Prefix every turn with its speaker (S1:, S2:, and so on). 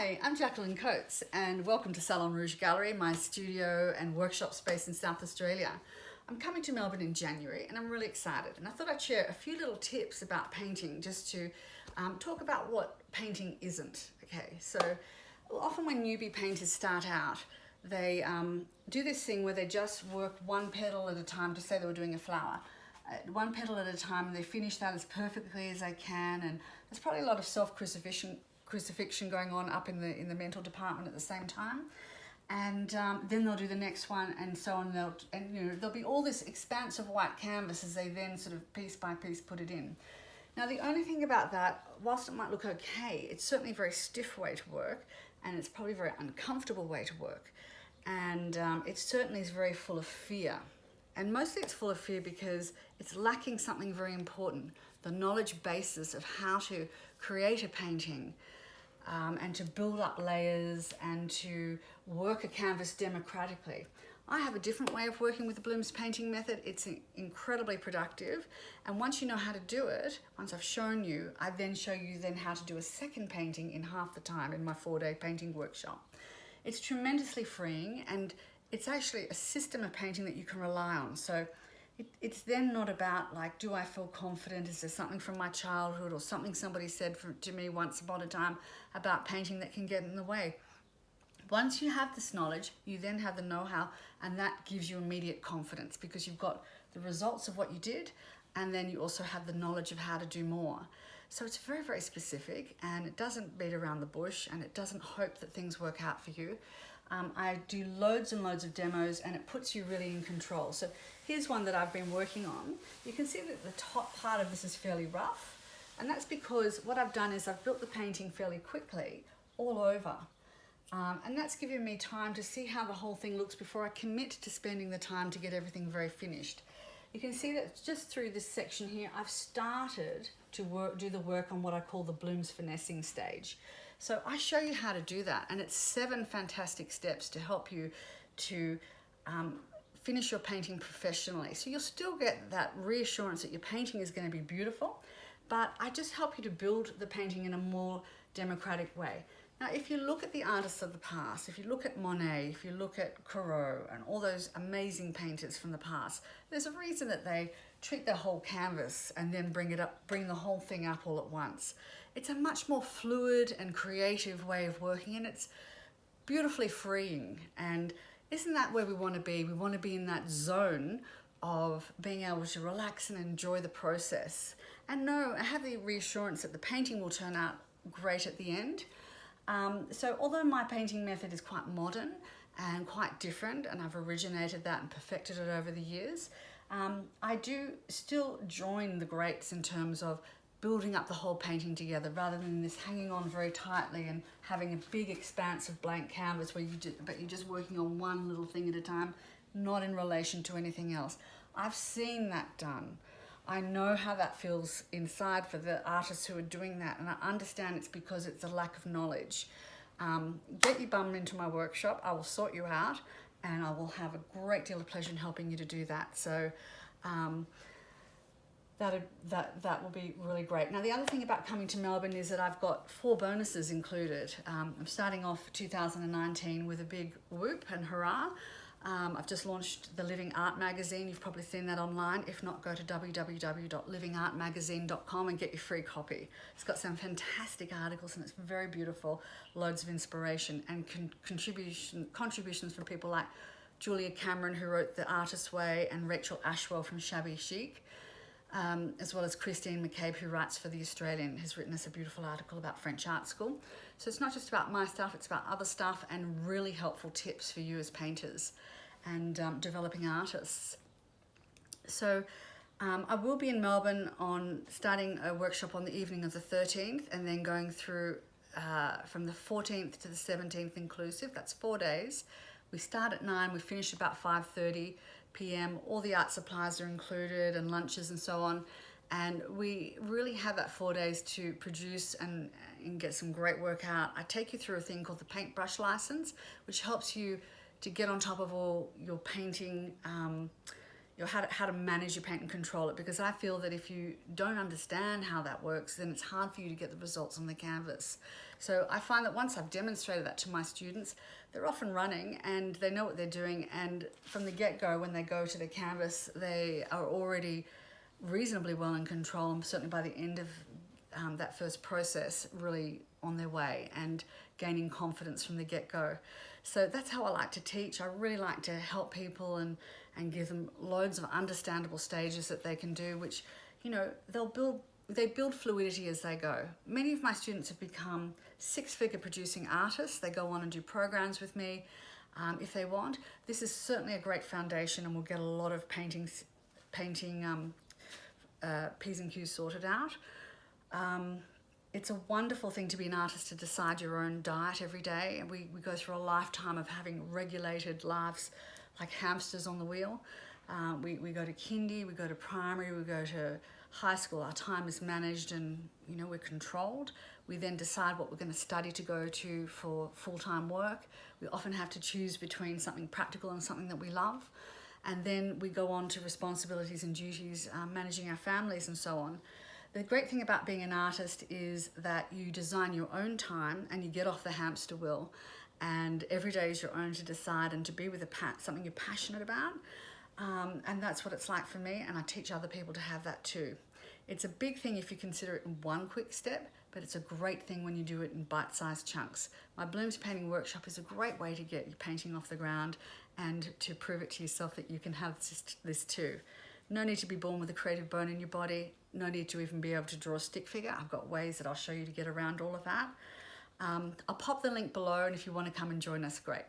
S1: Hi, I'm Jacqueline Coates and welcome to Salon Rouge Gallery, my studio and workshop space in South Australia. I'm coming to Melbourne in January and I'm really excited, and I thought I'd share a few little tips about painting just to talk about what painting isn't. Okay, so often when newbie painters start out, they do this thing where they just work one petal at a time to say they were doing a flower. One petal at a time, and they finish that as perfectly as they can, and there's probably a lot of crucifixion going on up in the mental department at the same time, and then they'll do the next one and so on. There'll be all this expanse of white canvas as they then sort of piece by piece put it in. Now the only thing about that, whilst it might look okay, it's certainly a very stiff way to work, and it's probably a very uncomfortable way to work, and it certainly is very full of fear. And mostly it's full of fear because it's lacking something very important, the knowledge basis of how to create a painting, and to build up layers and to work a canvas democratically. I have a different way of working with the Blooms painting method. It's incredibly productive, and once you know how to do it, once I've shown you, I then show you then how to do a second painting in half the time in my 4-day painting workshop. It's tremendously freeing, and it's actually a system of painting that you can rely on. So it's then not about like, do I feel confident? Is there something from my childhood or something somebody said to me once upon a time about painting that can get in the way? Once you have this knowledge, you then have the know-how, and that gives you immediate confidence because you've got the results of what you did, and then you also have the knowledge of how to do more. So it's very, very specific, and it doesn't beat around the bush, and it doesn't hope that things work out for you. I do loads and loads of demos, and it puts you really in control. So here's one that I've been working on. You can see that the top part of this is fairly rough, and that's because what I've done is I've built the painting fairly quickly all over. And that's giving me time to see how the whole thing looks before I commit to spending the time to get everything very finished. You can see that just through this section here, I've started to do the work on what I call the Blooms finessing stage. So I show you how to do that, and it's 7 fantastic steps to help you to finish your painting professionally. So you'll still get that reassurance that your painting is going to be beautiful, but I just help you to build the painting in a more democratic way. Now, if you look at the artists of the past, if you look at Monet, if you look at Corot and all those amazing painters from the past, there's a reason that they treat their whole canvas and then bring the whole thing up all at once. It's a much more fluid and creative way of working, and it's beautifully freeing. And isn't that where we want to be? We want to be in that zone of being able to relax and enjoy the process. And have the reassurance that the painting will turn out great at the end. So although my painting method is quite modern and quite different, and I've originated that and perfected it over the years, I do still join the greats in terms of building up the whole painting together rather than this hanging on very tightly and having a big expanse of blank canvas where you're just working on one little thing at a time, not in relation to anything else. I've seen that done. I know how that feels inside for the artists who are doing that, and I understand it's because it's a lack of knowledge. Get your bum into my workshop. I will sort you out, and I will have a great deal of pleasure in helping you to do that. So that will be really great. Now, the other thing about coming to Melbourne is that I've got 4 bonuses included. I'm starting off 2019 with a big whoop and hurrah. I've just launched the Living Art magazine. You've probably seen that online. If not, go to www.livingartmagazine.com and get your free copy. It's got some fantastic articles, and it's very beautiful, loads of inspiration and contributions from people like Julia Cameron, who wrote The Artist's Way, and Rachel Ashwell from Shabby Chic, as well as Christine McCabe, who writes for The Australian, has written us a beautiful article about French art school. So it's not just about my stuff, it's about other stuff and really helpful tips for you as painters and developing artists. So I will be in Melbourne starting a workshop on the evening of the 13th and then going through from the 14th to the 17th inclusive. That's 4 days. We start at 9, we finish about 5:30 p.m. All the art supplies are included and lunches and so on. And we really have that 4 days to produce and get some great work out. I take you through a thing called the paintbrush license, which helps you to get on top of all your painting how to manage your paint and control it, because I feel that if you don't understand how that works, then it's hard for you to get the results on the canvas. So I find that once I've demonstrated that to my students, they're off and running and they know what they're doing, and from the get-go when they go to the canvas they are already reasonably well in control, and certainly by the end of that first process really on their way and gaining confidence from the get-go. So that's how I like to teach. I really like to help people and give them loads of understandable stages that they can do, which, you know, they build fluidity as they go. Many of my students have become six-figure producing artists. They go on and do programs with me if they want. This is certainly a great foundation, and we'll get a lot of painting P's and Q's sorted out. It's a wonderful thing to be an artist, to decide your own diet every day. And we go through a lifetime of having regulated lives like hamsters on the wheel. We go to kindy, we go to primary, we go to high school. Our time is managed and, you know, we're controlled. We then decide what we're going to study to go to for full-time work. We often have to choose between something practical and something that we love. And then we go on to responsibilities and duties, managing our families and so on. The great thing about being an artist is that you design your own time and you get off the hamster wheel, and every day is your own to decide and to be with something you're passionate about. And that's what it's like for me, and I teach other people to have that too. It's a big thing if you consider it in one quick step, but it's a great thing when you do it in bite-sized chunks. My Blooms Painting Workshop is a great way to get your painting off the ground and to prove it to yourself that you can have this too. No need to be born with a creative bone in your body. No need to even be able to draw a stick figure. I've got ways that I'll show you to get around all of that. I'll pop the link below, and if you want to come and join us, great.